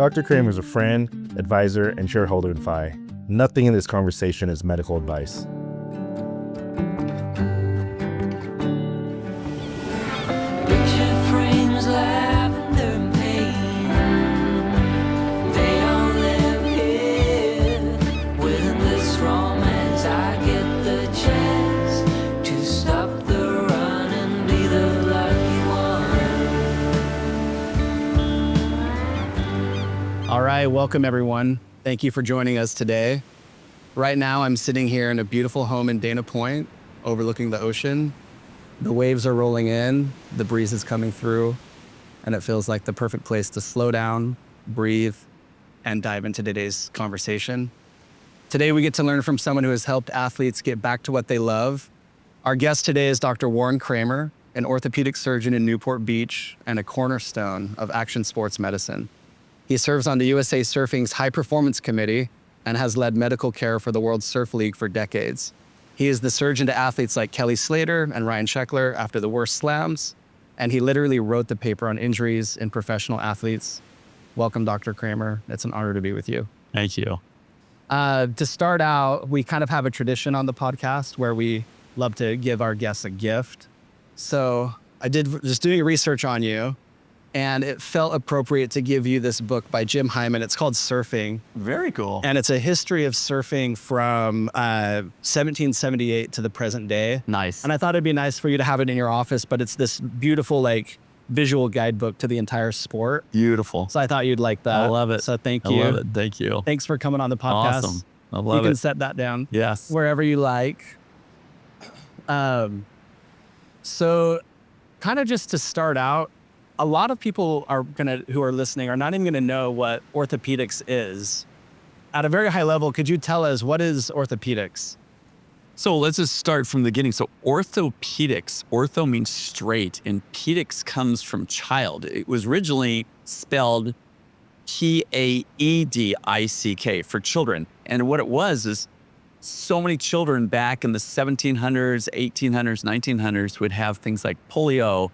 Dr. Kramer is a friend, advisor, and shareholder in Phi. Nothing in this conversation is medical advice. All right, welcome everyone. Thank you for joining us today. Right now, I'm sitting here in a beautiful home in Dana Point, overlooking the ocean. The waves are rolling in, the breeze is coming through, and it feels like the perfect place to slow down, breathe, and dive into today's conversation. Today, we get to learn from someone who has helped athletes get back to what they love. Our guest today is Dr. Warren Kramer, an orthopedic surgeon in Newport Beach and a cornerstone of action sports medicine. He serves on the USA Surfing's High Performance Committee and has led medical care for the World Surf League for decades. He is the surgeon to athletes like Kelly Slater and Ryan Sheckler after the worst slams, and he literally wrote the paper on injuries in professional athletes. Welcome, Dr. Kramer. It's an honor to be with you. Thank you. To start out, we kind of have a tradition on the podcast where we love to give our guests a gift. So I did just doing research on you, and it felt appropriate to give you this book by Jim Hyman. It's called Surfing. Very cool. And it's a history of surfing from 1778 to the present day. Nice. And I thought it'd be nice for you to have it in your office, but it's this beautiful, visual guidebook to the entire sport. Beautiful. So I thought you'd like that. I love it. So thank you. I love it. Thank you. Thanks for coming on the podcast. Awesome. I love it. You can set that down. Yes. Wherever you like. So kind of just to start out, a lot of people who are listening are not even gonna know what orthopedics is. At a very high level, could you tell us what is orthopedics? So let's just start from the beginning. So orthopedics, ortho means straight, and pedics comes from child. It was originally spelled Paedick for children. And what it was is so many children back in the 1700s, 1800s, 1900s would have things like polio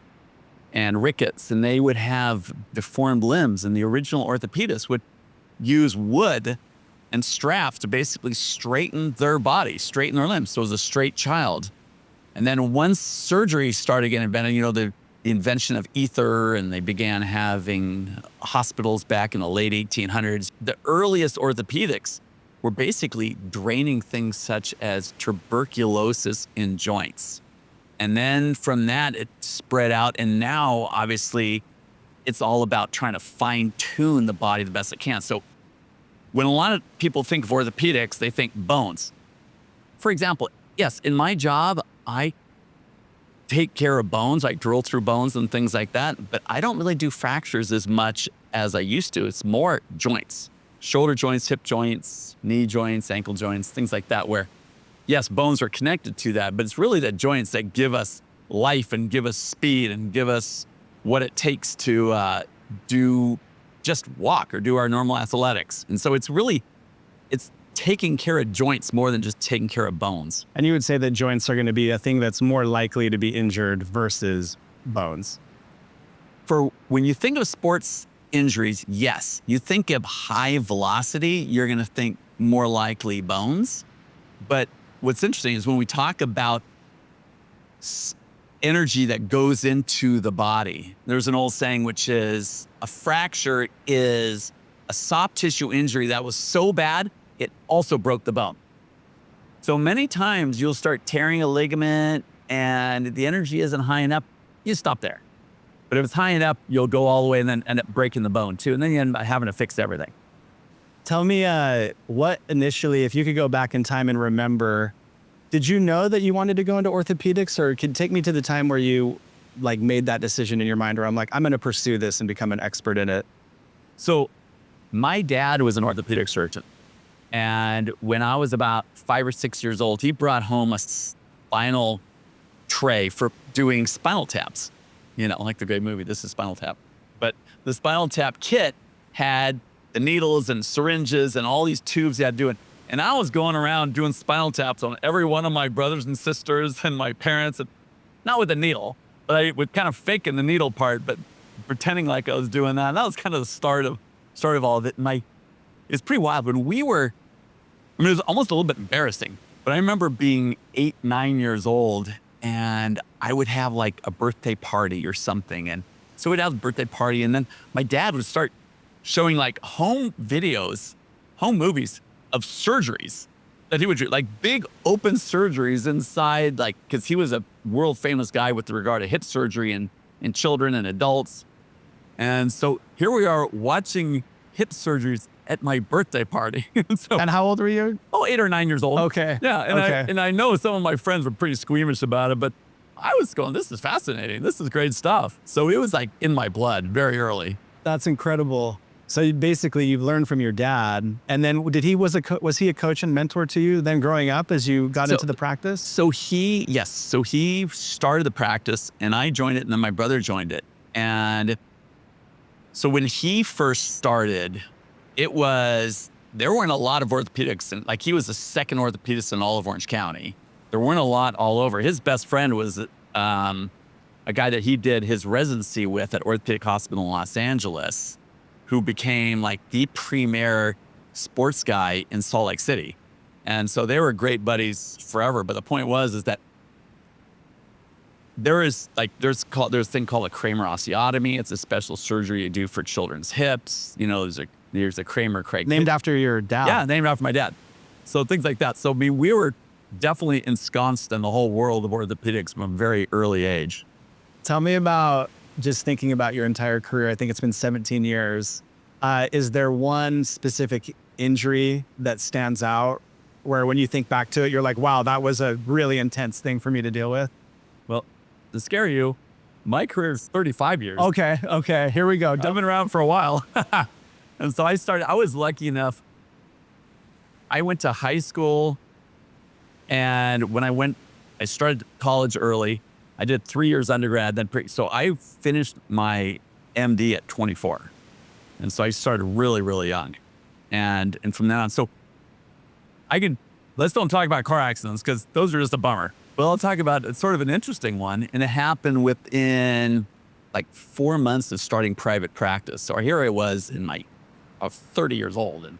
and rickets, and they would have deformed limbs. And the original orthopedists would use wood and straps to basically straighten their body, straighten their limbs. So it was a straight child. And then once surgery started getting invented, the invention of ether, and they began having hospitals back in the late 1800s, the earliest orthopedics were basically draining things such as tuberculosis in joints. And then from that, it spread out. And now, obviously, it's all about trying to fine tune the body the best it can. So when a lot of people think of orthopedics, they think bones. For example, yes, in my job, I take care of bones. I drill through bones and things like that. But I don't really do fractures as much as I used to. It's more joints, shoulder joints, hip joints, knee joints, ankle joints, things like that, where yes, bones are connected to that, but it's really the joints that give us life and give us speed and give us what it takes to just walk or do our normal athletics. And so it's taking care of joints more than just taking care of bones. And you would say that joints are going to be a thing that's more likely to be injured versus bones. For when you think of sports injuries, yes. You think of high velocity, you're going to think more likely bones. But what's interesting is when we talk about energy that goes into the body, there's an old saying, which is a fracture is a soft tissue injury that was so bad, it also broke the bone. So many times you'll start tearing a ligament and the energy isn't high enough, you stop there. But if it's high enough, you'll go all the way and then end up breaking the bone too. And then you end up having to fix everything. Tell me what initially, if you could go back in time and remember, did you know that you wanted to go into orthopedics, or could take me to the time where you made that decision in your mind where I'm going to pursue this and become an expert in it? So my dad was an orthopedic surgeon. And when I was about 5 or 6 years old, he brought home a spinal tray for doing spinal taps. Like the great movie, This is Spinal Tap. But the spinal tap kit had the needles and syringes and all these tubes you had to do it. And I was going around doing spinal taps on every one of my brothers and sisters and my parents, and not with a needle, but I would kind of fake in the needle part, but pretending like I was doing that. And that was kind of the start of story of all of it. It's pretty wild. When we were, I mean, it was almost a little bit embarrassing, but I remember being 8, 9 years old, and I would have like a birthday party or something. And so we'd have a birthday party, and then my dad would start showing like home videos, home movies of surgeries that he would do, like big open surgeries inside, like, because he was a world famous guy with regard to hip surgery in children and adults. And so here we are watching hip surgeries at my birthday party. And how old were you? 8 or 9 years old. Okay. Yeah, and I know some of my friends were pretty squeamish about it, but I was going, this is fascinating. This is great stuff. So it was like in my blood very early. That's incredible. So you've learned from your dad, and then was he a coach and mentor to you then growing up as you got into the practice? So he started the practice, and I joined it, and then my brother joined it. And so when he first started, there weren't a lot of orthopedics, and like he was the second orthopedist in all of Orange County. There weren't a lot all over. His best friend was a guy that he did his residency with at Orthopedic Hospital in Los Angeles, who became like the premier sports guy in Salt Lake City. And so they were great buddies forever. But the point is that there's a thing called a Kramer osteotomy. It's a special surgery you do for children's hips. You know, there's a Kramer Craig. Named after your dad. Yeah, named after my dad. So things like that. So I mean, we were definitely ensconced in the whole world of orthopedics from a very early age. Tell me about, just thinking about your entire career, I think it's been 17 years. Is there one specific injury that stands out where when you think back to it, you're like, wow, that was a really intense thing for me to deal with? Well, to scare you, my career is 35 years. Okay, here we go. I've been around for a while. And so I was lucky enough. I went to high school, and when I started college early. I did 3 years undergrad, so I finished my MD at 24. And so I started really, really young. And from then on, so let's don't talk about car accidents because those are just a bummer. But I'll talk about it's sort of an interesting one. And it happened within like 4 months of starting private practice. So here I was I was 30 years old. And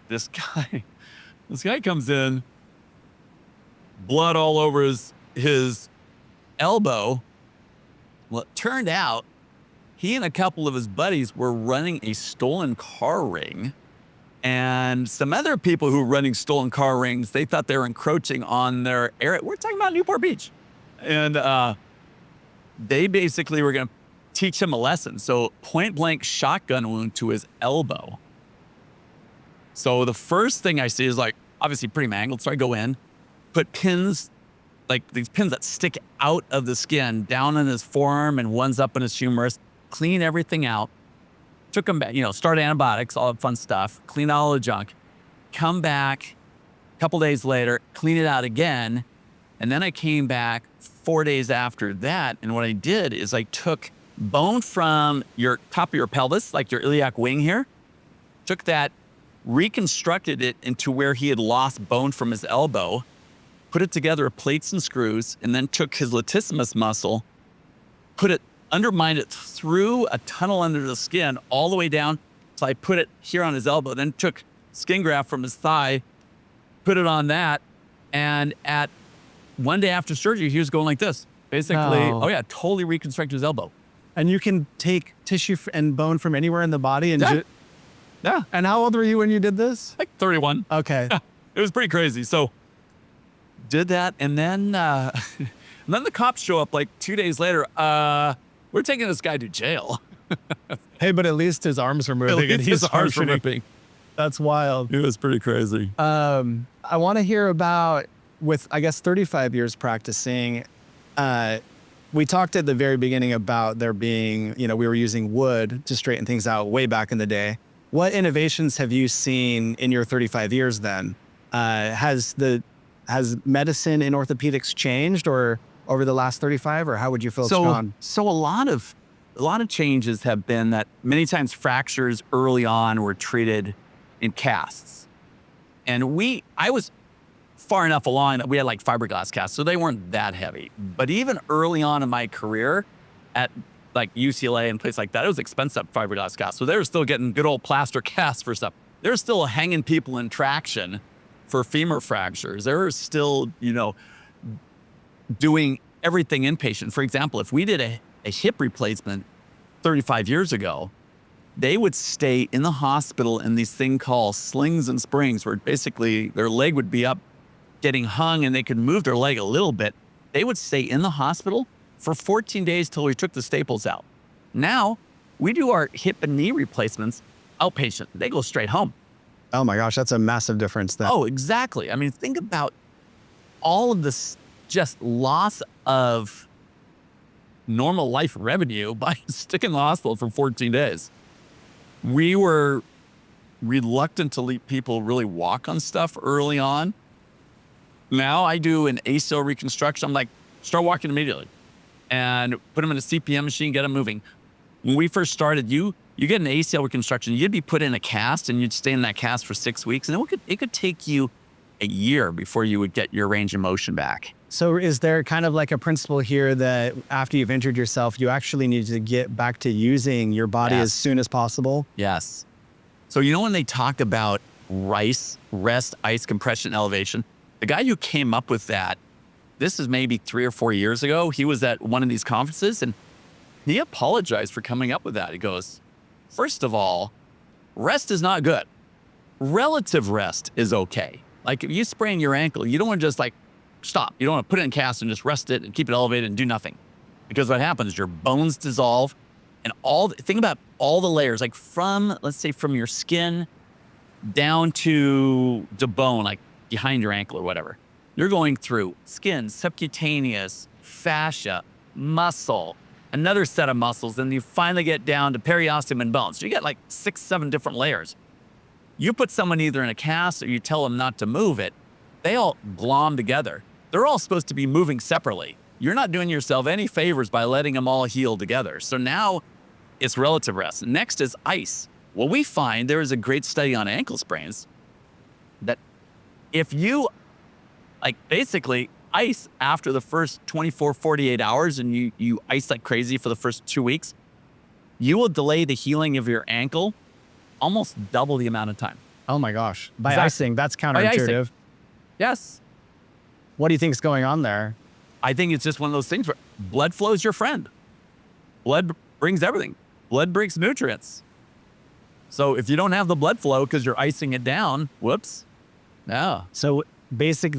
this guy comes in, blood all over his elbow. Well, it turned out he and a couple of his buddies were running a stolen car ring, and some other people who were running stolen car rings, they thought they were encroaching on their area. We're talking about Newport Beach. And they basically were going to teach him a lesson. So point blank shotgun wound to his elbow. So the first thing I see is like, obviously pretty mangled. So I go in, put pins, like these pins that stick out of the skin down in his forearm and one's up in his humerus, clean everything out, took him back, start antibiotics, all that fun stuff, clean all the junk, come back a couple days later, clean it out again. And then I came back 4 days after that. And what I did is I took bone from your top of your pelvis, like your iliac wing here, took that, reconstructed it into where he had lost bone from his elbow, put it together with plates and screws, and then took his latissimus muscle, undermined it through a tunnel under the skin all the way down. So I put it here on his elbow, then took skin graft from his thigh, put it on that. And at 1 day after surgery, he was going like this. Basically, totally reconstructed his elbow. And you can take tissue and bone from anywhere in the body and yeah. And how old were you when you did this? Like 31. Okay. It was pretty crazy. So did that, and then the cops show up like 2 days later. We're taking this guy to jail. Hey, but at least his arms were moving and he's functioning. That's wild. It was pretty crazy. I want to hear about, with I guess 35 years practicing, we talked at the very beginning about there being, we were using wood to straighten things out way back in the day. What innovations have you seen in your 35 years then? Has medicine in orthopedics changed or over the last 35, or how would you feel it's gone? So a lot of changes have been that many times fractures early on were treated in casts. And I was far enough along that we had like fiberglass casts, so they weren't that heavy. But even early on in my career, at like UCLA and places like that, it was expensive fiberglass cast. So they were still getting good old plaster casts for stuff. They're still hanging people in traction for femur fractures. They're still, doing everything inpatient. For example, if we did a hip replacement 35 years ago, they would stay in the hospital in these thing called slings and springs, where basically their leg would be up getting hung and they could move their leg a little bit. They would stay in the hospital for 14 days till we took the staples out. Now we do our hip and knee replacements outpatient. They go straight home. Oh my gosh, that's a massive difference then. Oh, exactly. I mean, think about all of this just loss of normal life revenue by sticking in the hospital for 14 days. We were reluctant to let people really walk on stuff early on. Now I do an ACL reconstruction. I'm like, start walking immediately and put them in a CPM machine, get them moving. When we first started, you get an ACL reconstruction, you'd be put in a cast and you'd stay in that cast for 6 weeks. And it could take you a year before you would get your range of motion back. So is there kind of like a principle here that after you've injured yourself, you actually need to get back to using your body as soon as possible? Yes. So when they talk about rest, ice, compression, elevation, the guy who came up with that, this is maybe 3 or 4 years ago, he was at one of these conferences and he apologized for coming up with that. He goes, first of all, rest is not good. Relative rest is okay. Like if you sprain your ankle, you don't want to just like stop. You don't want to put it in cast and just rest it and keep it elevated and do nothing. Because what happens is your bones dissolve and think about all the layers, like let's say from your skin down to the bone, like behind your ankle or whatever. You're going through skin, subcutaneous, fascia, muscle, another set of muscles, and you finally get down to periosteum and bones. So you get like 6, 7 different layers. You put someone either in a cast or you tell them not to move it, they all glom together. They're all supposed to be moving separately. You're not doing yourself any favors by letting them all heal together. So now it's relative rest. Next is ice. Well, we find there is a great study on ankle sprains that if you basically ice after the first 24, 48 hours and you ice like crazy for the first 2 weeks, you will delay the healing of your ankle almost double the amount of time. Oh my gosh. By Exactly. icing, that's By counterintuitive. icing. Yes. What do you think is going on there? I think it's just one of those things where blood flow is your friend. Blood brings everything. Blood brings nutrients. So if you don't have the blood flow because you're icing it down, whoops. No. So basic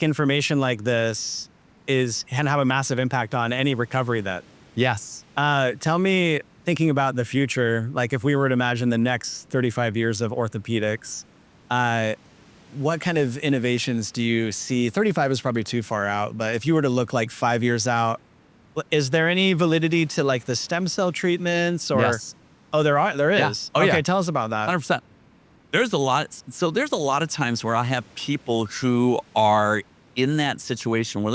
information like this can have a massive impact on any recovery that. Yes. Tell me, thinking about the future, like if we were to imagine the next 35 years of orthopedics, what kind of innovations do you see? 35 is probably too far out, but if you were to look like 5 years out, is there any validity to like the stem cell treatments or? Yes. Oh, there is. Yeah. Oh, okay, yeah. tell us about that. 100%. There's a lot of times where I have people who are in that situation where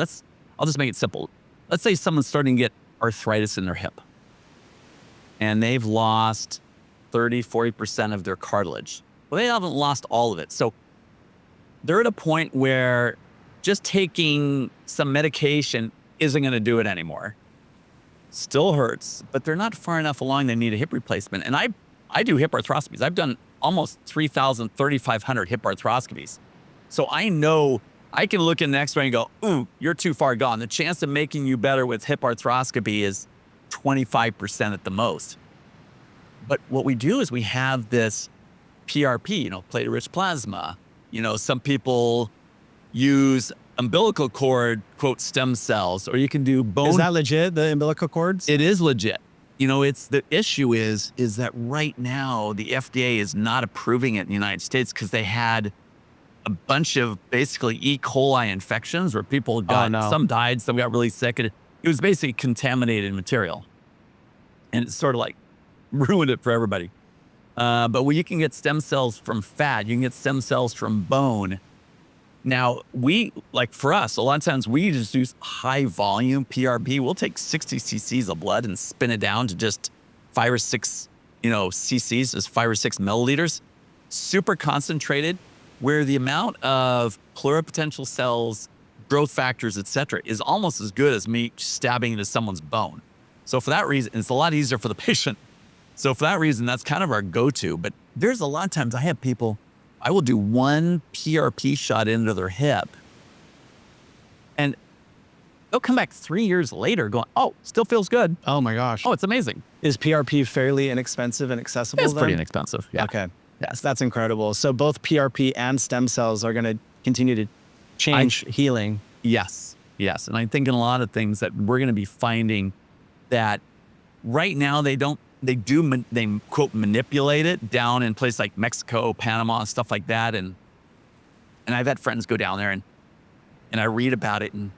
I'll just make it simple. Let's say someone's starting to get arthritis in their hip and they've lost 30, 40% of their cartilage. Well, they haven't lost all of it. So they're at a point where just taking some medication isn't going to do it anymore. Still hurts, but they're not far enough along. They need a hip replacement. And I do hip arthroscopies. I've done almost 3,000, 3,500 hip arthroscopies. So I know I can look in the x-ray and go, ooh, you're too far gone. The chance of making you better with hip arthroscopy is 25% at the most. But what we do is we have this PRP, platelet-rich plasma. Some people use umbilical cord, quote, stem cells, or you can do bone. Is that legit, the umbilical cords? It is legit. It's the issue is that right now the FDA is not approving it in the United States because they had a bunch of basically E. coli infections where people got, some died, some got really sick. And it was basically contaminated material. And it sort of like ruined it for everybody. But you can get stem cells from fat, you can get stem cells from bone. Now, for us, a lot of times we just use high volume PRP. We'll take 60 cc's of blood and spin it down to just 5 or 6, cc's, just 5 or 6 milliliters. Super concentrated, where the amount of pluripotential cells, growth factors, et cetera, is almost as good as me stabbing into someone's bone. So for that reason, it's a lot easier for the patient. So for that reason, that's kind of our go-to. But there's a lot of times I have people, I will do one PRP shot into their hip, and they'll come back 3 years later going, oh, still feels good. Oh my gosh. Oh, it's amazing. Is PRP fairly inexpensive and accessible It's then? pretty inexpensive. Yeah. Okay. Yes. That's incredible. So both PRP and stem cells are going to continue to change healing. Yes. Yes. And I think in a lot of things that we're going to be finding that right now they quote manipulate it down in places like Mexico, Panama, stuff like that. And I've had friends go down there and I read about it, and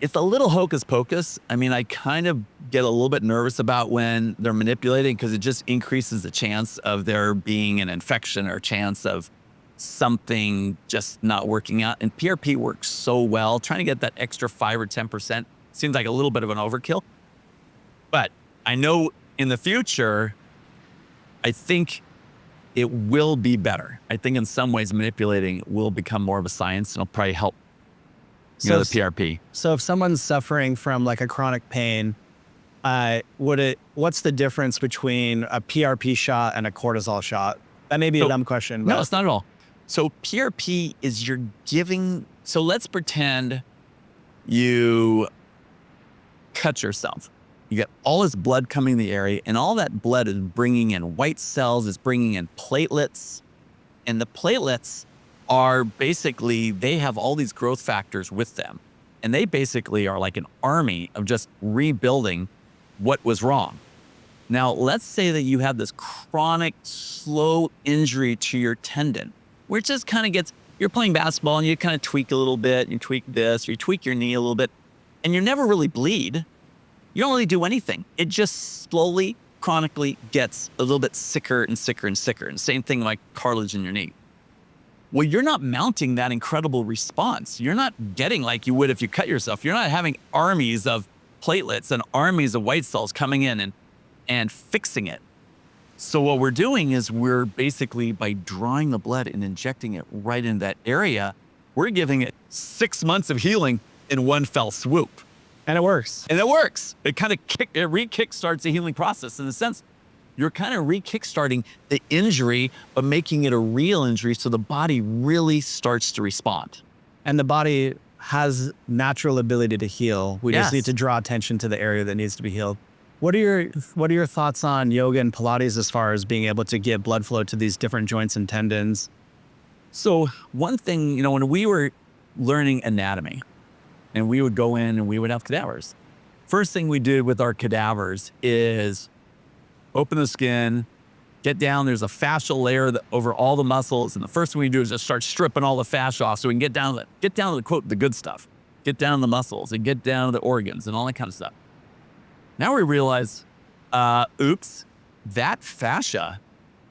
it's a little hocus pocus. I mean, I kind of get a little bit nervous about when they're manipulating, because it just increases the chance of there being an infection or chance of something just not working out. And PRP works so well. Trying to get that extra 5 or 10% seems like a little bit of an overkill. But I know in the future, I think it will be better. I think in some ways manipulating will become more of a science, and it'll probably help the PRP. So if someone's suffering from like a chronic pain, what's the difference between a PRP shot and a cortisol shot? That may be a dumb question. But No, it's not at all. So PRP is so let's pretend you cut yourself. You get all this blood coming in the area, and all that blood is bringing in white cells, is bringing in platelets. And the platelets are basically, they have all these growth factors with them. And they basically are like an army of just rebuilding what was wrong. Now, let's say that you have this chronic, slow injury to your tendon, where it just kind of gets, you're playing basketball and you kind of tweak a little bit, you tweak this, or you tweak your knee a little bit, and you never really bleed. You don't really do anything. It just slowly, chronically gets a little bit sicker and sicker and sicker. And same thing like cartilage in your knee. Well, you're not mounting that incredible response. You're not getting like you would if you cut yourself. You're not having armies of platelets and armies of white cells coming in and fixing it. So what we're doing is we're basically, by drawing the blood and injecting it right in that area, we're giving it 6 months of healing in one fell swoop. And it works. And it works. It kind of re-kickstarts the healing process. In a sense, you're kind of re-kickstarting the injury, but making it a real injury, so the body really starts to respond. And the body has natural ability to heal. We just Yes. need to draw attention to the area that needs to be healed. What are your thoughts on yoga and Pilates as far as being able to get blood flow to these different joints and tendons? So one thing, when we were learning anatomy and we would go in and we would have cadavers, first thing we did with our cadavers is open the skin, get down. There's a fascial layer over all the muscles. And the first thing we do is just start stripping all the fascia off so we can get down to the quote, the good stuff, get down to the muscles and get down to the organs and all that kind of stuff. Now we realize, oops, that fascia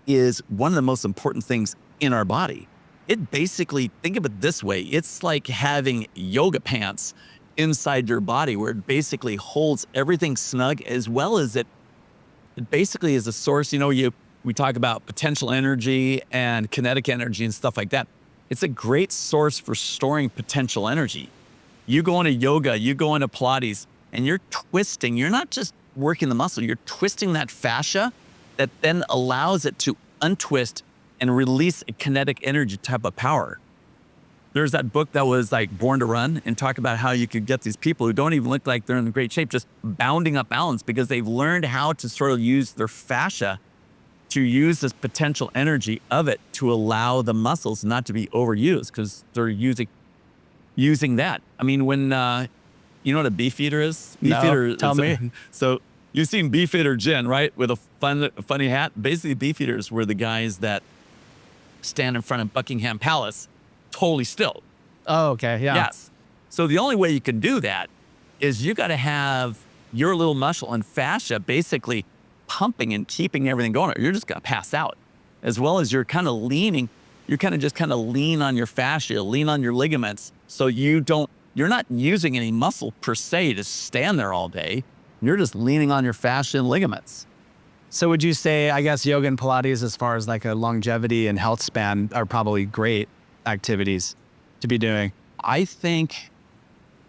is one of the most important things in our body. It basically, think of it this way, it's like having yoga pants inside your body, where it basically holds everything snug, as well as it basically is a source. We talk about potential energy and kinetic energy and stuff like that. It's a great source for storing potential energy. You go into yoga, you go into Pilates, and you're twisting. You're not just working the muscle, you're twisting that fascia that then allows it to untwist and release a kinetic energy type of power. There's that book that was like Born to Run, and talk about how you could get these people who don't even look like they're in great shape just bounding up mountains, because they've learned how to sort of use their fascia to use this potential energy of it to allow the muscles not to be overused, because they're using that. I mean, when you know what a beefeater is? No, tell me. So you've seen Beefeater Jen, right? With a funny hat. Basically, Beefeaters were the guys that stand in front of Buckingham Palace totally still. Oh, okay. Yeah. Yes. So the only way you can do that is you got to have your little muscle and fascia basically pumping and keeping everything going, or you're just going to pass out. As well as you're kind of leaning, you're kind of lean on your fascia, lean on your ligaments, so you're not using any muscle per se to stand there all day. You're just leaning on your fascia and ligaments. So would you say, I guess, yoga and Pilates, as far as like a longevity and health span, are probably great activities to be doing? I think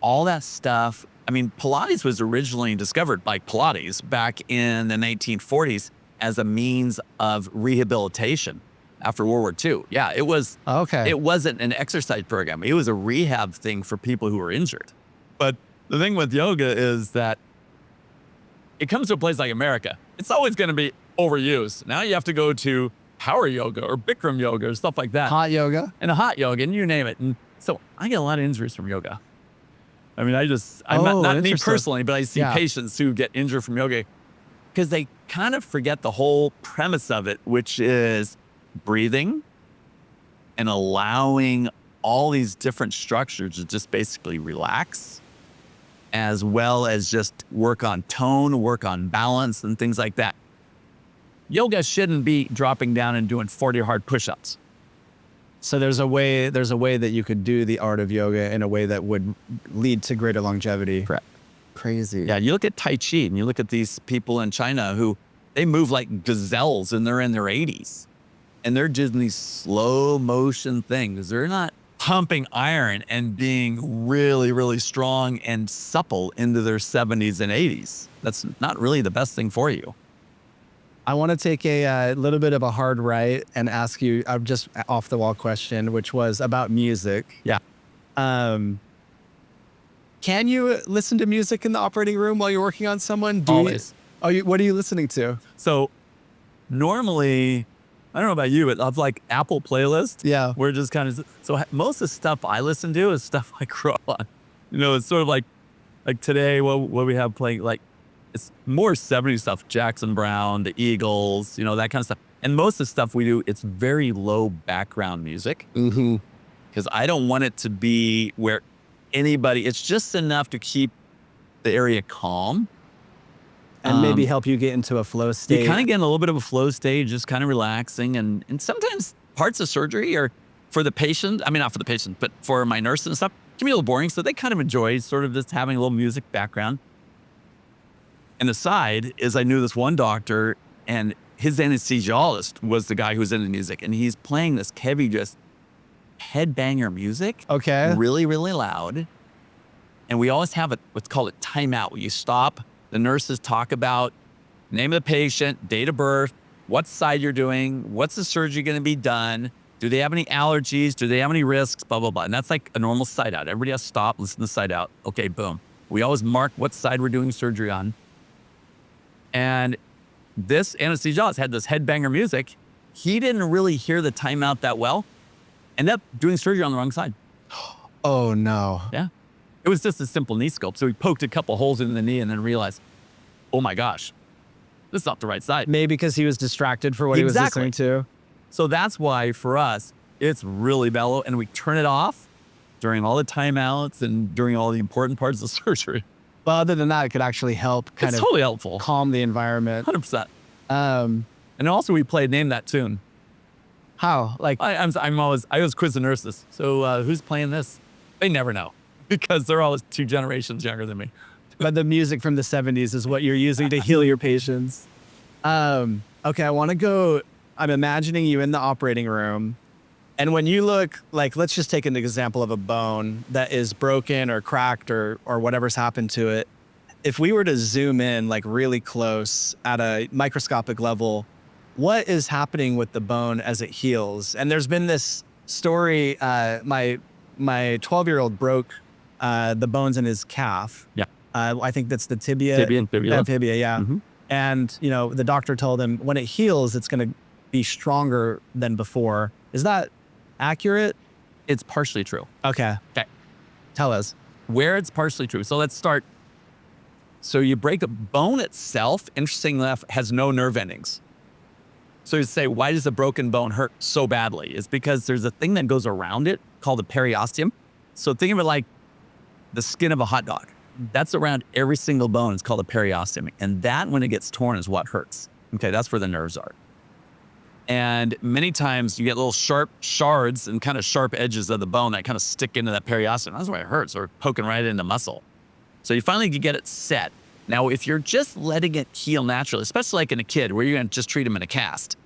all that stuff, I mean, Pilates was originally discovered by Pilates back in the 1940s as a means of rehabilitation after World War II. Yeah, it was. Okay. It wasn't an exercise program. It was a rehab thing for people who were injured. But the thing with yoga is that it comes to a place like America. It's always going to be overused. Now you have to go to power yoga or Bikram yoga or stuff like that. Hot yoga. And a hot yoga, and you name it. And so I get a lot of injuries from yoga. I mean, I'm not me interesting. personally, but I see patients who get injured from yoga because they kind of forget the whole premise of it, which is breathing and allowing all these different structures to just basically relax, as well as just work on tone, work on balance, and things like that. Yoga shouldn't be dropping down and doing 40 hard push-ups. So there's a way that you could do the art of yoga in a way that would lead to greater longevity. Correct. Crazy. Yeah, you look at Tai Chi and you look at these people in China who they move like gazelles and they're in their 80s. And they're doing these slow motion things. They're not pumping iron and being really, really strong and supple into their 70s and 80s. That's not really the best thing for you. I want to take a little bit of a hard right and ask you a just off the wall question, which was about music. Yeah. Can you listen to music in the operating room while you're working on someone? Always. What are you listening to? So normally, I don't know about you, but I've like Apple playlist. Yeah. We're just kind of, so most of the stuff I listen to is stuff I grew up on. You know, it's sort of like today, what we have playing, like, it's more 70s stuff, Jackson Brown, the Eagles, you know, that kind of stuff. And most of the stuff we do, it's very low background music. Mm-hmm. Because I don't want it to be where anybody, it's just enough to keep the area calm. And maybe help you get into a flow state. You kind of get in a little bit of a flow stage, just kind of relaxing. And sometimes parts of surgery are for the patient, I mean, not for the patient, but for my nurse and stuff, it can be a little boring. So they kind of enjoy sort of just having a little music background. And the side is I knew this one doctor and his anesthesiologist was the guy who was into music. And he's playing this heavy, just headbanger music. Okay. Really, really loud. And we always have what's called a timeout, where you stop, the nurses talk about name of the patient, date of birth, what side you're doing, what's the surgery going to be done, do they have any allergies, do they have any risks, blah, blah, blah. And that's like a normal side out. Everybody has to stop, listen to the side out. Okay, boom. We always mark what side we're doing surgery on. And this anesthesiologist had this headbanger music. He didn't really hear the timeout that well. Ended up doing surgery on the wrong side. Oh, no. Yeah. It was just a simple knee scope. So he poked a couple holes in the knee and then realized, oh my gosh, this is not the right side. Maybe because he was distracted for what he was listening to. So that's why for us, it's really mellow and we turn it off during all the timeouts and during all the important parts of surgery. But other than that, it could actually help kind It's of totally helpful. calm the environment. 100%. Um, And also we played Name That Tune. how? Like, I always quiz the nurses. So who's playing this? They never know because they're always 2 generations younger than me. but the music from the 70s is what you're using to heal your patients. Okay, I want to go. I'm imagining you in the operating room. And when you look, like, let's just take an example of a bone that is broken or cracked or whatever's happened to it. If we were to zoom in like really close at a microscopic level, what is happening with the bone as it heals? And there's been this story, my 12-year-old broke the bones in his calf. Yeah. I think that's the tibia. Tibia and fibula. Tibia, yeah. Mhm. And, you know, the doctor told him when it heals, it's going to be stronger than before. Is that accurate? It's partially true. Okay. Okay. Tell us. Where it's partially true. So let's start. So you break the bone itself, interestingly enough, has no nerve endings. So you say, why does a broken bone hurt so badly? It's because there's a thing that goes around it called the periosteum. So think of it like the skin of a hot dog. That's around every single bone. It's called a periosteum. And that, when it gets torn, is what hurts. Okay, that's where the nerves are. And many times you get little sharp shards and kind of sharp edges of the bone that kind of stick into that periosteum. That's why it hurts, or poking right into muscle. So you finally get it set. Now, if you're just letting it heal naturally, especially like in a kid where you're going to just treat them in a cast,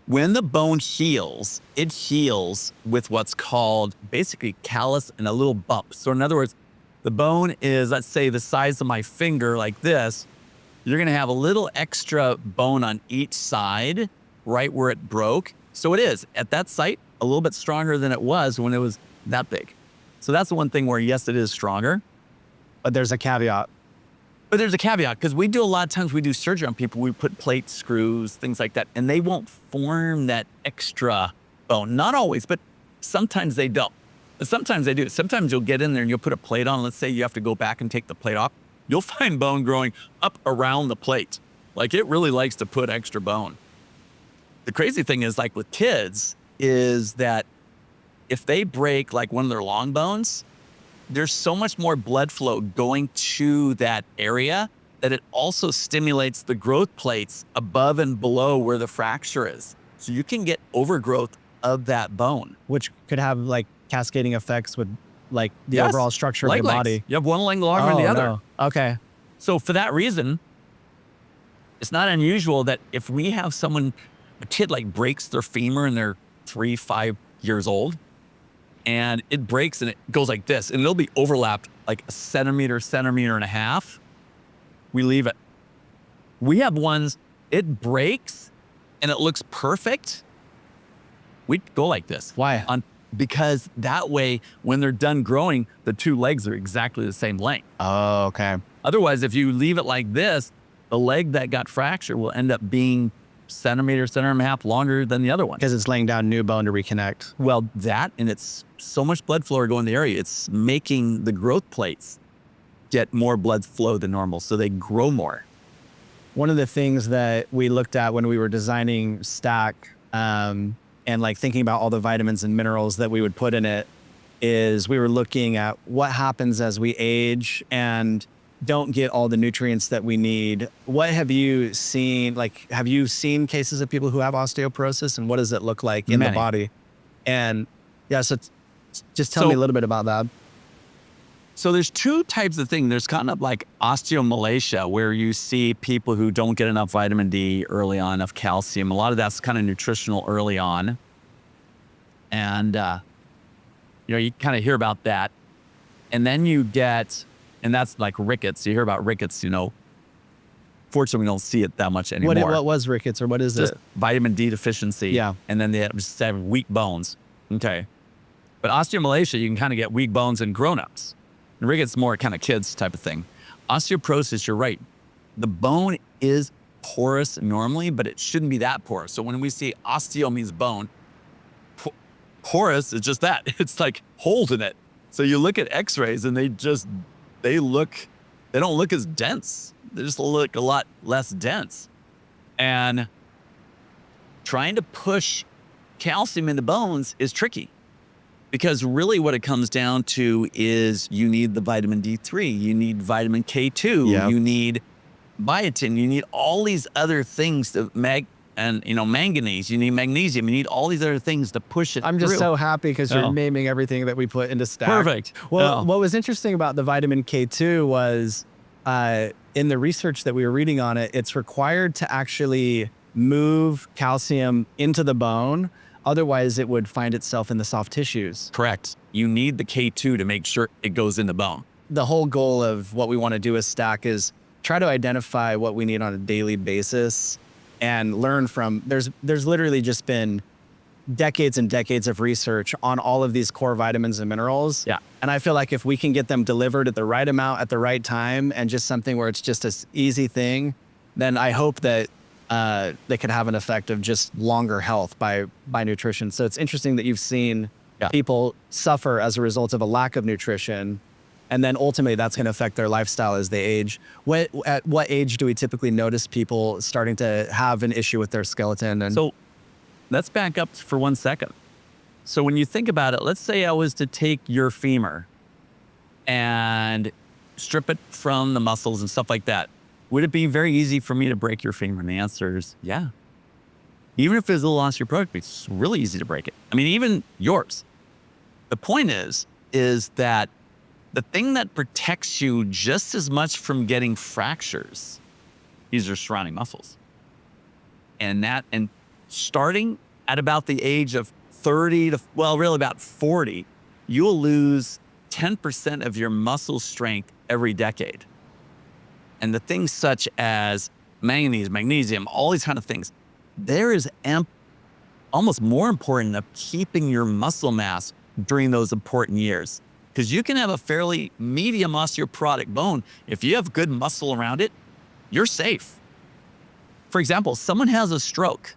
when the bone heals, it heals with what's called basically callus and a little bump. So in other words, The bone is, let's say, the size of my finger like this. You're going to have a little extra bone on each side, right where it broke. So it is, at that site, a little bit stronger than it was when it was that big. So that's the one thing where, yes, it is stronger. But there's a caveat. But there's a caveat, because we do a lot of times, we do surgery on people, we put plate screws, things like that, and they won't form that extra bone. Not always, but sometimes they don't. But sometimes they do. Sometimes you'll get in there and you'll put a plate on. Let's say you have to go back and take the plate off. You'll find bone growing up around the plate. Like, it really likes to put extra bone. The crazy thing is, like with kids, is that if they break like one of their long bones, there's so much more blood flow going to that area that it also stimulates the growth plates above and below where the fracture is. So you can get overgrowth of that bone. Which could have like cascading effects with like the Yes. overall structure of Leg your lengths. body. You have one leg longer than the other. No. Okay. So for that reason, it's not unusual that if we have someone, a kid like breaks their femur and they're 3, 5 years old, and it breaks and it goes like this, and it'll be overlapped like a centimeter, centimeter and a half. We leave it. We have ones, it breaks and it looks perfect. We go like this. Why? Because that way, when they're done growing, the two legs are exactly the same length. Oh, okay. Otherwise, if you leave it like this, the leg that got fractured will end up being centimeter and a half longer than the other one. Because it's laying down new bone to reconnect. Well, that, and it's so much blood flow going in the area, it's making the growth plates get more blood flow than normal, so they grow more. One of the things that we looked at when we were designing Stack and like thinking about all the vitamins and minerals that we would put in it is we were looking at what happens as we age and don't get all the nutrients that we need. What have you seen? Like, have you seen cases of people who have osteoporosis, and what does it look like in the Many. body? And yeah, so just tell me a little bit about that. So there's two types of things. There's kind of like osteomalacia, where you see people who don't get enough vitamin D early on, enough calcium. A lot of that's kind of nutritional early on. And, you kind of hear about that. And then you get, and that's like rickets. You hear about rickets, fortunately, we don't see it that much anymore. What was rickets, or what is Just it? vitamin D deficiency. Yeah. And then they just have weak bones. Okay. But osteomalacia, you can kind of get weak bones in grownups. And rickets more kind of kids type of thing. Osteoporosis, you're right. The bone is porous normally, but it shouldn't be that porous. So when we see osteo means bone, porous is just that. It's like holes in it. So you look at x-rays and they don't look as dense. They just look a lot less dense. And trying to push calcium into bones is tricky. Because really what it comes down to is you need the vitamin D3, you need vitamin K2, Yep. you need biotin, you need all these other things to manganese, you need magnesium, you need all these other things to push it I'm just through. so happy because you're Oh. naming everything that we put into Stack. Perfect. Well, Oh. what was interesting about the vitamin K2 was in the research that we were reading on it, it's required to actually move calcium into the bone. Otherwise, it would find itself in the soft tissues. Correct. You need the K2 to make sure it goes in the bone. The whole goal of what we want to do with Stack is try to identify what we need on a daily basis and learn from. There's literally just been decades and decades of research on all of these core vitamins and minerals. Yeah. And I feel like if we can get them delivered at the right amount at the right time and just something where it's just an easy thing, then I hope that they could have an effect of just longer health by nutrition. So it's interesting that you've seen people suffer as a result of a lack of nutrition, and then ultimately that's going to affect their lifestyle as they age. At what age do we typically notice people starting to have an issue with their skeleton? And So let's back up for 1 second. So when you think about it, let's say I was to take your femur and strip it from the muscles and stuff like that. Would it be very easy for me to break your femur? And the answer is yeah. Even if it's a little osteoporotic, it's really easy to break it. I mean, even yours. The point is that the thing that protects you just as much from getting fractures is your surrounding muscles. And starting at about the age of 30 to, well, really about 40, you'll lose 10% of your muscle strength every decade. And the things such as manganese, magnesium, all these kind of things, there is almost more important of keeping your muscle mass during those important years. Because you can have a fairly medium osteoporotic bone. If you have good muscle around it, you're safe. For example, someone has a stroke.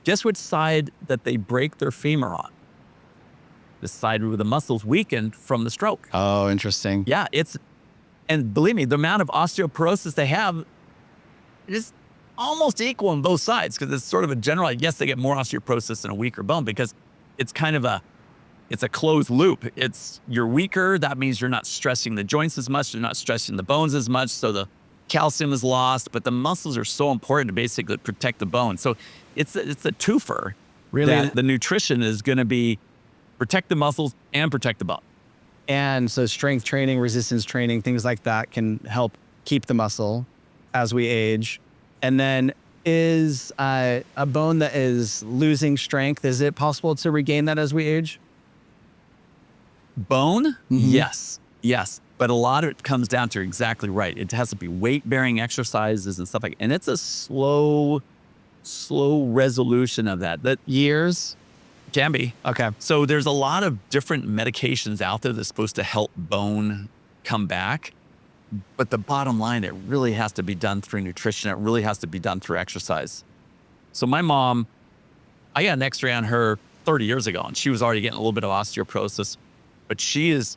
Guess which side that they break their femur on? The side where the muscles weakened from the stroke. Oh, interesting. Yeah, and believe me, the amount of osteoporosis they have is almost equal on both sides, because it's sort of a general, yes, they get more osteoporosis in a weaker bone because it's kind of it's a closed loop. You're weaker. That means you're not stressing the joints as much. You're not stressing the bones as much. So the calcium is lost, but the muscles are so important to basically protect the bone. So it's a twofer. Really? That the nutrition is going to be protect the muscles and protect the bone. And so strength training, resistance training, things like that can help keep the muscle as we age. And then is a bone that is losing strength, is it possible to regain that as we age? Bone? Yes. But a lot of it comes down to exactly right. It has to be weight-bearing exercises and stuff like that. And it's a slow resolution of that. That Years? can be. Okay. So there's a lot of different medications out there that's supposed to help bone come back. But the bottom line, it really has to be done through nutrition. It really has to be done through exercise. So my mom, I got an X-ray on her 30 years ago, and she was already getting a little bit of osteoporosis, but she is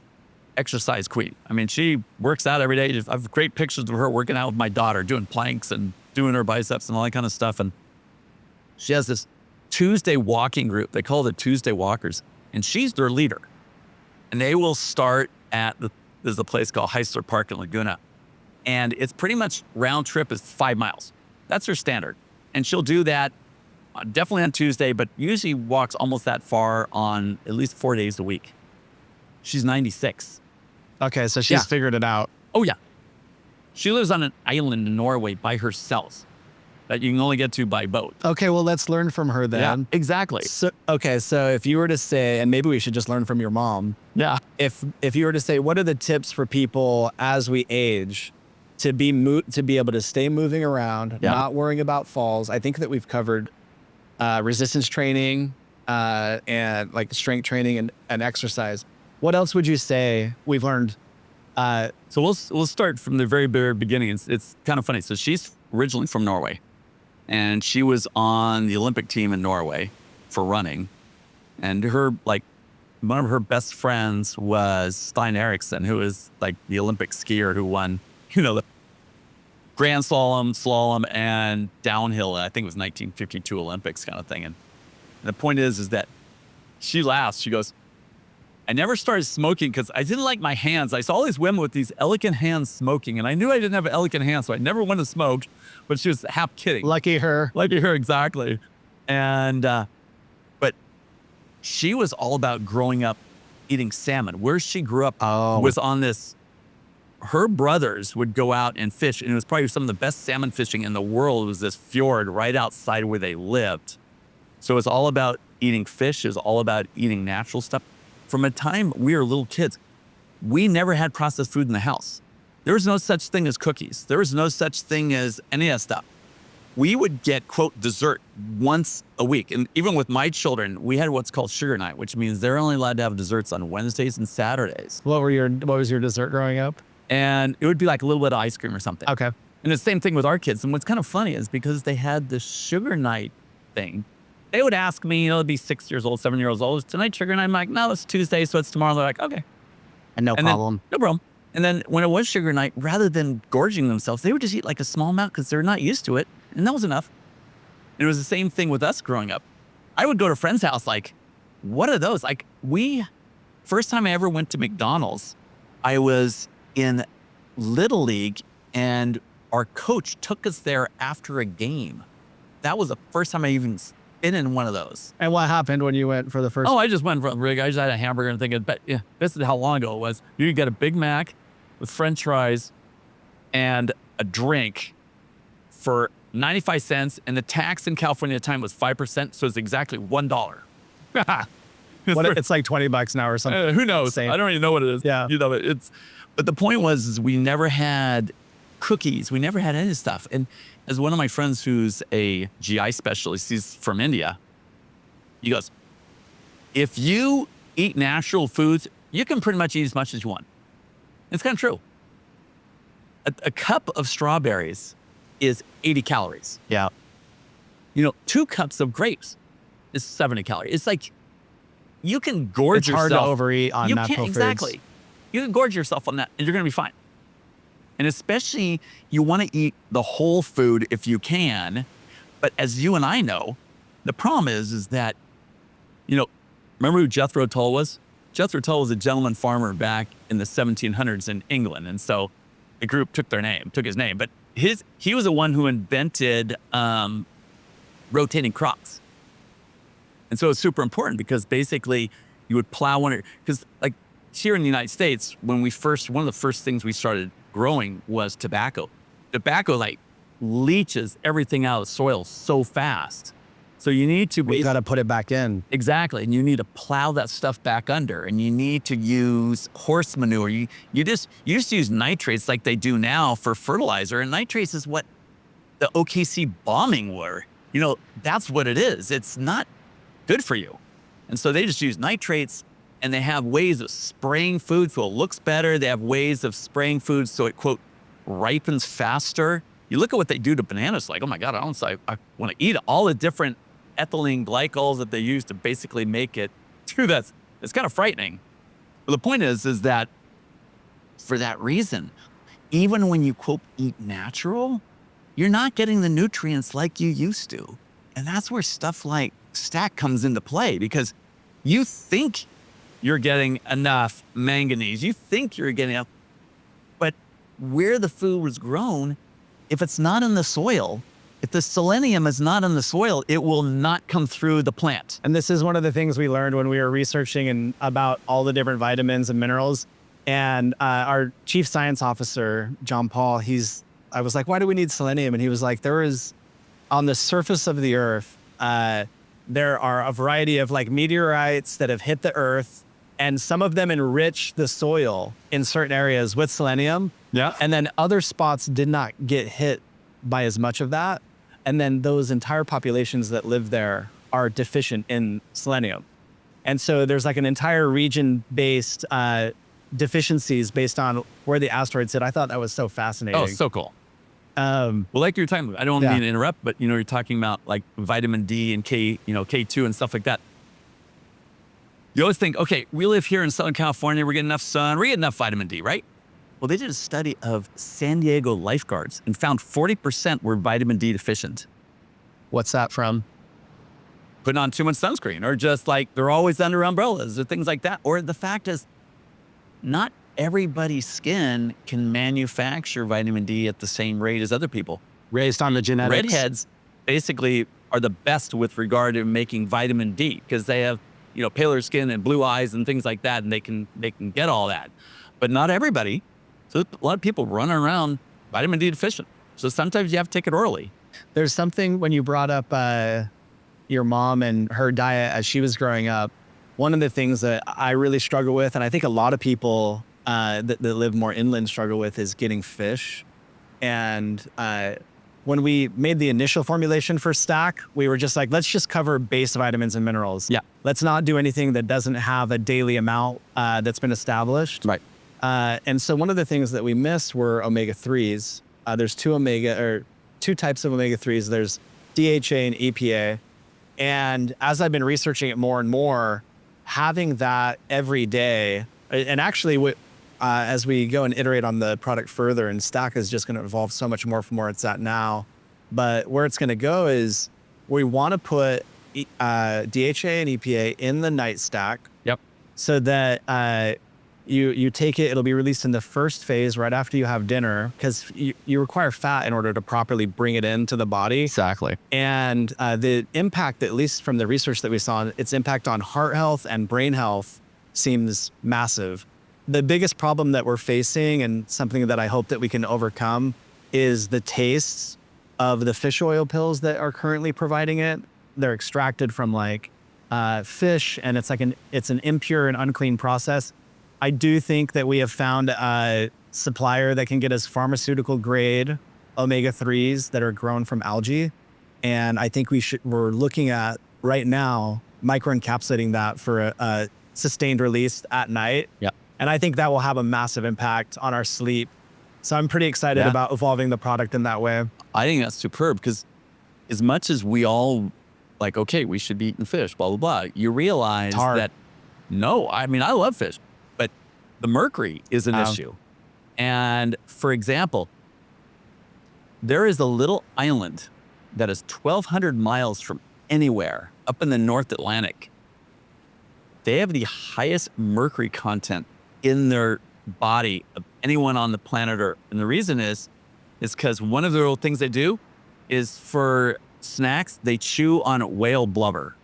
exercise queen. I mean, she works out every day. I have great pictures of her working out with my daughter, doing planks and doing her biceps and all that kind of stuff. And she has this Tuesday walking group. They call it the Tuesday Walkers, and she's their leader. And they will start at there's a place called Heisler Park in Laguna. And it's pretty much round trip is 5 miles. That's her standard. And she'll do that definitely on Tuesday, but usually walks almost that far on at least 4 days a week. She's 96. Okay, so she's figured it out. Oh, yeah. She lives on an island in Norway by herself that you can only get to by boat. Okay, well, let's learn from her then. Yeah, exactly. So if you were to say, and maybe we should just learn from your mom. Yeah. If you were to say, what are the tips for people as we age to be able to stay moving around, not worrying about falls? I think that we've covered resistance training and like strength training and exercise. What else would you say we've learned? So we'll start from the very, very beginning. It's kind of funny. So she's originally from Norway, and she was on the Olympic team in Norway for running. And one of her best friends was Stein Eriksen, who is like the Olympic skier who won, the grand slalom, and downhill. I think it was 1952 Olympics kind of thing. And the point is that she laughs. She goes, I never started smoking because I didn't like my hands. I saw all these women with these elegant hands smoking, and I knew I didn't have an elegant hand, so I never wanted to smoke. But she was half kidding. Lucky her. Lucky her, exactly. And but she was all about growing up eating salmon. Where she grew up was on this. Her brothers would go out and fish, and it was probably some of the best salmon fishing in the world. It was this fjord right outside where they lived. So it's all about eating fish. It was all about eating natural stuff. From a time we were little kids, we never had processed food in the house. There was no such thing as cookies. There was no such thing as any of that stuff. We would get, quote, dessert once a week. And even with my children, we had what's called sugar night, which means they're only allowed to have desserts on Wednesdays and Saturdays. What was your dessert growing up? And it would be like a little bit of ice cream or something. Okay. And the same thing with our kids. And what's kind of funny is because they had this sugar night thing, they would ask me, it'd be 6 years old, 7 years old, is tonight sugar night? I'm like, no, it's Tuesday, so it's tomorrow. They're like, okay. And no problem. No problem. And then when it was sugar night, rather than gorging themselves, they would just eat like a small amount because they're not used to it. And that was enough. And it was the same thing with us growing up. I would go to a friend's house like, what are those? Like first time I ever went to McDonald's, I was in Little League and our coach took us there after a game. That was the first time I even been in one of those. And what happened when you went for the first? Oh, I just went for a rig. I just had a hamburger and thinking, but yeah, this is how long ago it was. You could get a Big Mac with French fries and a drink for 95 cents. And the tax in California at the time was 5%. So it's exactly $1. It's like $20 now or something. Who knows? Same. I don't even know what it is. Yeah. You know, but the point was, is we never had cookies. We never had any stuff. And as one of my friends who's a GI specialist, he's from India, he goes, if you eat natural foods, you can pretty much eat as much as you want. It's kind of true. A cup of strawberries is 80 calories. Yeah. 2 cups of grapes is 70 calories. It's like, you can gorge It's yourself. hard to overeat on natural foods. Exactly. You can gorge yourself on that and you're going to be fine. And especially you want to eat the whole food if you can. But as you and I know, the problem is that, remember who Jethro Tull was? Jethro Tull was a gentleman farmer back in the 1700s in England. And so the group took his name, but he was the one who invented rotating crops. And so it's super important because basically you would plow because like here in the United States, one of the first things we started growing was tobacco. Tobacco like leaches everything out of the soil so fast. So you need to We got to put it back in. Exactly. And you need to plow that stuff back under, and you need to use horse manure. You just use nitrates like they do now for fertilizer. And nitrates is what the OKC bombing were. That's what it is. It's not good for you. And so they just use nitrates, and they have ways of spraying food so it looks better. They have ways of spraying food so it, quote, ripens faster. You look at what they do to bananas, like, oh my God, I want to eat all the different ethylene glycols that they use to basically make it do that. It's kind of frightening. But the point is that for that reason, even when you, quote, eat natural, you're not getting the nutrients like you used to. And that's where stuff like Stack comes into play, because you think you're getting enough manganese. You think you're getting enough, but where the food was grown, if it's not in the soil, if the selenium is not in the soil, it will not come through the plant. And this is one of the things we learned when we were researching about all the different vitamins and minerals. And our chief science officer, John Paul, I was like, why do we need selenium? And he was like, on the surface of the earth, there are a variety of like meteorites that have hit the earth, and some of them enrich the soil in certain areas with selenium. Yeah. And then other spots did not get hit by as much of that. And then those entire populations that live there are deficient in selenium. And so there's like an entire region-based deficiencies based on where the asteroids hit. I thought that was so fascinating. Oh, so cool. Well, like you're talking about, I don't mean to interrupt, but you're talking about like vitamin D and K2 and stuff like that. You always think, okay, we live here in Southern California, we're getting enough sun, we're getting enough vitamin D, right? Well, they did a study of San Diego lifeguards and found 40% were vitamin D deficient. What's that from? Putting on too much sunscreen, or just like they're always under umbrellas or things like that. Or the fact is, not everybody's skin can manufacture vitamin D at the same rate as other people. Raised on the genetics. Redheads basically are the best with regard to making vitamin D because they have, paler skin and blue eyes and things like that, and they can get all that. But not everybody. So a lot of people running around vitamin D deficient. So sometimes you have to take it orally. There's something when you brought up your mom and her diet as she was growing up. One of the things that I really struggle with, and I think a lot of people that live more inland struggle with, is getting fish. And when we made the initial formulation for Stack, we were just like, let's just cover base vitamins and minerals. Yeah. Let's not do anything that doesn't have a daily amount that's been established. Right. And so one of the things that we missed were omega-3s. There's two types of omega-3s. There's DHA and EPA. And as I've been researching it more and more, having that every day, and actually as we go and iterate on the product further, and Stack is just going to evolve so much more from where it's at now. But where it's going to go is we want to put DHA and EPA in the night stack. Yep. So that you take it, it'll be released in the first phase right after you have dinner, because you require fat in order to properly bring it into the body. Exactly. And the impact, at least from the research that we saw, its impact on heart health and brain health seems massive. The biggest problem that we're facing, and something that I hope that we can overcome, is the tastes of the fish oil pills that are currently providing it. They're extracted from like fish, and it's an impure and unclean process. I do think that we have found a supplier that can get us pharmaceutical grade omega-3s that are grown from algae. And I think we're looking at right now microencapsulating that for a sustained release at night. Yeah. And I think that will have a massive impact on our sleep. So I'm pretty excited about evolving the product in that way. I think that's superb, because as much as we all like, okay, we should be eating fish, blah, blah, blah, you realize that, no, I mean, I love fish, but the mercury is an issue. And for example, there is a little island that is 1,200 miles from anywhere up in the North Atlantic. They have the highest mercury content in their body of anyone on the planet Earth. And the reason is because one of the little things they do is, for snacks, they chew on whale blubber.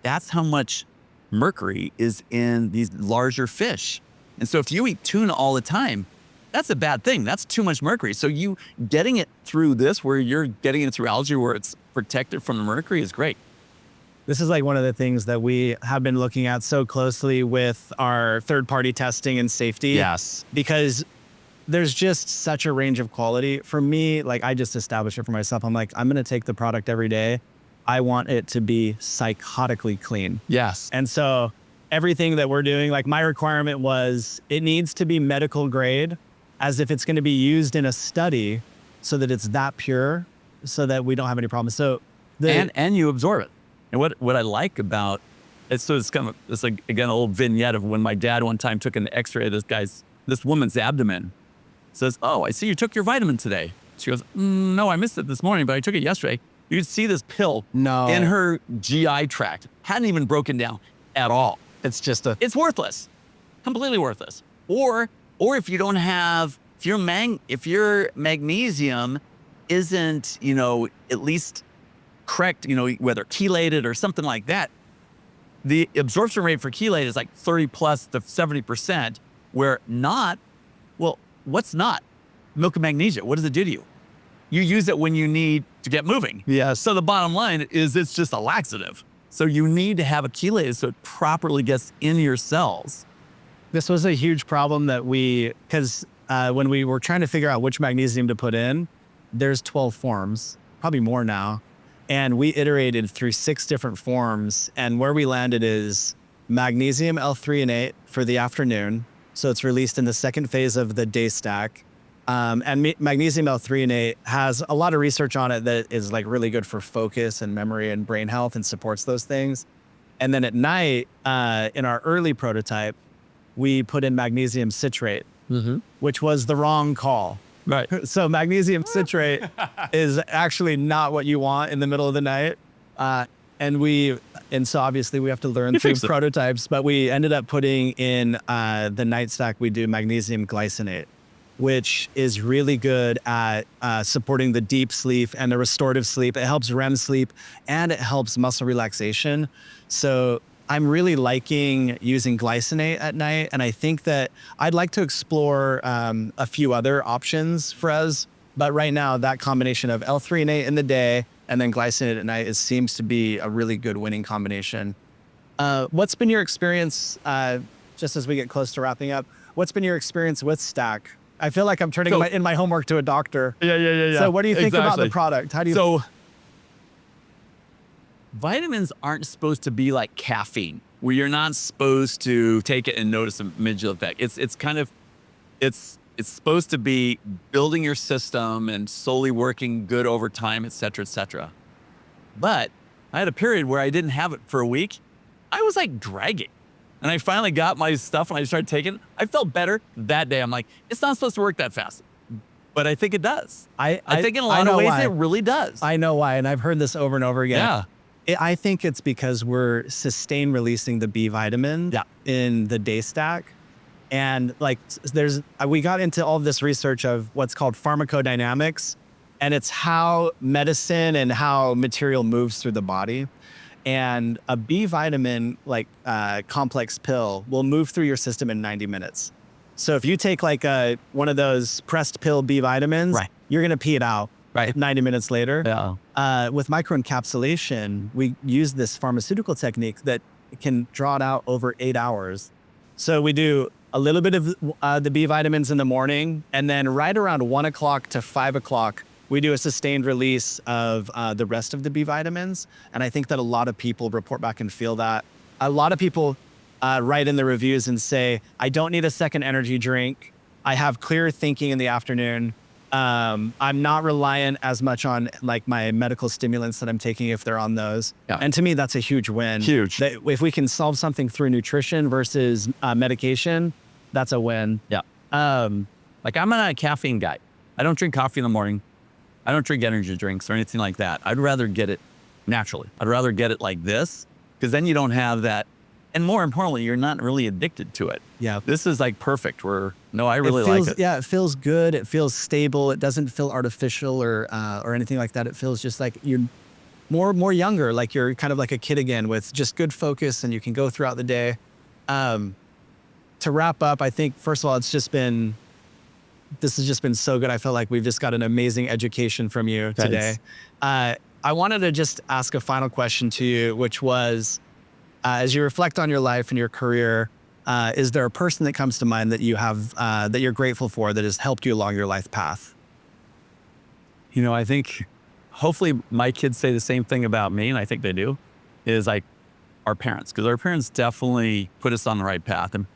That's how much mercury is in these larger fish. And so if you eat tuna all the time, that's a bad thing. That's too much mercury. So you getting it through this, where you're getting it through algae, where it's protected from the mercury, is great. This is like one of the things that we have been looking at so closely with our third-party testing and safety. Yes. Because there's just such a range of quality. For me, like, I just established it for myself. I'm like, I'm going to take the product every day. I want it to be psychotically clean. Yes. And so everything that we're doing, like, my requirement was it needs to be medical grade, as if it's going to be used in a study, so that it's that pure, so that we don't have any problems. So and you absorb it. And what I like about it, so it's kind of, it's like, again, an old vignette of when my dad one time took an x-ray of this woman's abdomen. Says, "Oh, I see you took your vitamin today." She goes, "No, I missed it this morning, but I took it yesterday." You could see this pill in her GI tract. Hadn't even broken down at all. it's just It's worthless, completely worthless. Or if you don't have, if your magnesium isn't, at least correct, whether chelated or something like that, the absorption rate for chelate is like 30 plus to 70%, where what's not? Milk and magnesia, what does it do to you? You use it when you need to get moving. Yeah. So the bottom line is it's just a laxative. So you need to have it chelated so it properly gets in your cells. This was a huge problem that because when we were trying to figure out which magnesium to put in, there's 12 forms, probably more now. And we iterated through 6 different forms. And where we landed is magnesium L-threonate for the afternoon. So it's released in the second phase of the day stack. And magnesium L-threonate has a lot of research on it that is like really good for focus and memory and brain health and supports those things. And then at night, in our early prototype, we put in magnesium citrate, which was the wrong call. Right. So magnesium citrate is actually not what you want in the middle of the night. And so obviously we have to learn through prototypes, but we ended up putting in the night stack, we do magnesium glycinate, which is really good at supporting the deep sleep and the restorative sleep. It helps REM sleep and it helps muscle relaxation. So I'm really liking using glycinate at night. And I think that I'd like to explore a few other options for us. But right now, that combination of L-threonate in the day and then glycinate at night seems to be a really good winning combination. What's been your experience, just as we get close to wrapping up, what's been your experience with Stack? I feel like I'm turning in my homework to a doctor. Yeah. So what do you think about the product? How do you? So vitamins aren't supposed to be like caffeine, where you're not supposed to take it and notice a immediate effect. It's supposed to be building your system and slowly working good over time, et cetera, et cetera. But I had a period where I didn't have it for a week. I was like dragging. And I finally got my stuff and I started taking it. I felt better that day. I'm like, it's not supposed to work that fast. But I think it does. I think in a lot of ways it really does. I know why. And I've heard this over and over again. Yeah. I think it's because we're sustain releasing the B vitamin in the day stack. And like we got into all of this research of what's called pharmacodynamics, and it's how medicine and how material moves through the body. And a B vitamin complex pill will move through your system in 90 minutes. So if you take like one of those pressed pill B vitamins, you're gonna pee it out 90 minutes later. with microencapsulation, we use this pharmaceutical technique that can draw it out over 8 hours. So we do a little bit of the B vitamins in the morning, and then right around 1 o'clock to 5 o'clock, we do a sustained release of the rest of the B vitamins. And I think that a lot of people report back and feel that. A lot of people write in the reviews and say, I don't need a second energy drink. I have clear thinking in the afternoon. I'm not reliant as much on like my medical stimulants that I'm taking if they're on those. Yeah. And to me, that's a huge win. Huge. That if we can solve something through nutrition versus medication, that's a win. Yeah. Like I'm not a caffeine guy. I don't drink coffee in the morning. I don't drink energy drinks or anything like that. I'd rather get it naturally. I'd rather get it like this, because then you don't have that. And more importantly, you're not really addicted to it. Yeah. This is like perfect. I really like it. Yeah, it feels good. It feels stable. It doesn't feel artificial or anything like that. It feels just like you're more younger, like you're kind of like a kid again with just good focus, and you can go throughout the day. To wrap up, I think, first of all, this has just been so good. I feel like we've just got an amazing education from you today. I wanted to just ask a final question to you, which was, as you reflect on your life and your career, is there a person that comes to mind that you have, that you're grateful for, that has helped you along your life path? You know, I think hopefully my kids say the same thing about me, and I think they do, is like our parents, because our parents definitely put us on the right path. And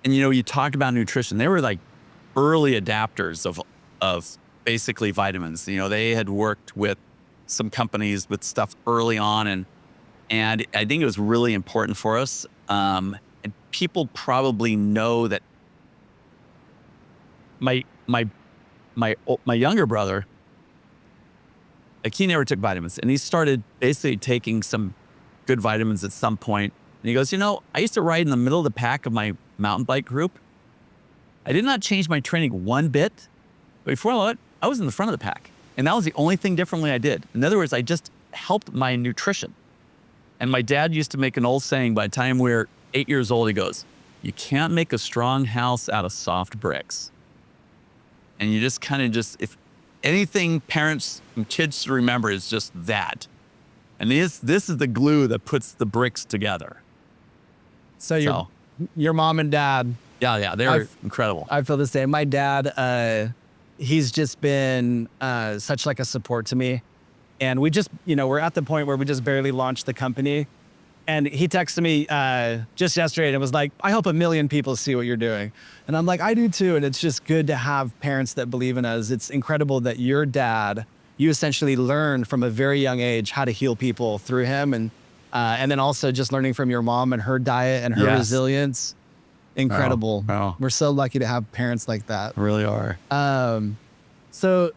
you know, you talked about nutrition. They were like early adapters of basically vitamins. You know, they had worked with some companies with stuff early on, and I think it was really important for us. And people probably know that my younger brother, like he never took vitamins, and he started basically taking some good vitamins at some point. And he goes, you know, I used to ride in the middle of the pack of my mountain bike group. I did not change my training one bit, but before that, I was in the front of the pack. And that was the only thing differently I did. In other words, I just helped my nutrition. And my dad used to make an old saying, by the time we were 8 years old, he goes, you can't make a strong house out of soft bricks. And you just kind of if anything parents and kids should remember is just that. And this is the glue that puts the bricks together. So your mom and dad. Yeah, they're incredible. I feel the same. My dad, he's just been such like a support to me. And we just, we're at the point where we just barely launched the company. And he texted me just yesterday and it was like, I hope 1 million people see what you're doing. And I'm like, I do too. And it's just good to have parents that believe in us. It's incredible that your dad, you essentially learned from a very young age how to heal people through him. And then also just learning from your mom and her diet and her resilience. Incredible. Oh. We're so lucky to have parents like that. Really are. So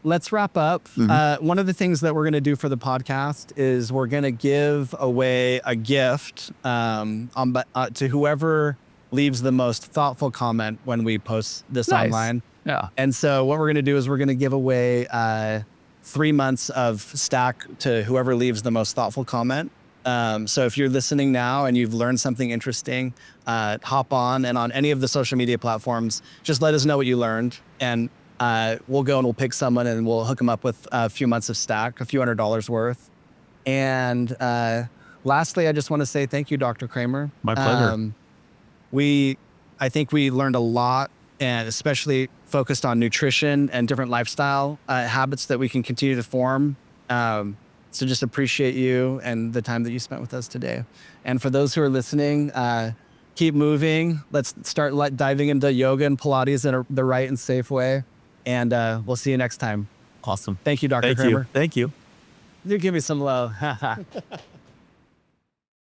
let's wrap up. Mm-hmm. One of the things that we're going to do for the podcast is we're going to give away a gift to whoever leaves the most thoughtful comment when we post this online. Yeah. And so what we're going to do is we're going to give away 3 months of Stack to whoever leaves the most thoughtful comment. So if you're listening now and you've learned something interesting, hop on, and on any of the social media platforms, just let us know what you learned, and we'll go and we'll pick someone and we'll hook them up with a few months of Stack, a few $100s worth. And lastly, I just want to say thank you, Dr. Kramer. My pleasure. I think we learned a lot, and especially focused on nutrition and different lifestyle habits that we can continue to form. So just appreciate you and the time that you spent with us today. And for those who are listening, keep moving. Let's start diving into yoga and Pilates in the right and safe way. And we'll see you next time. Awesome. Thank you, Dr. Kramer. Thank you. You give me some love.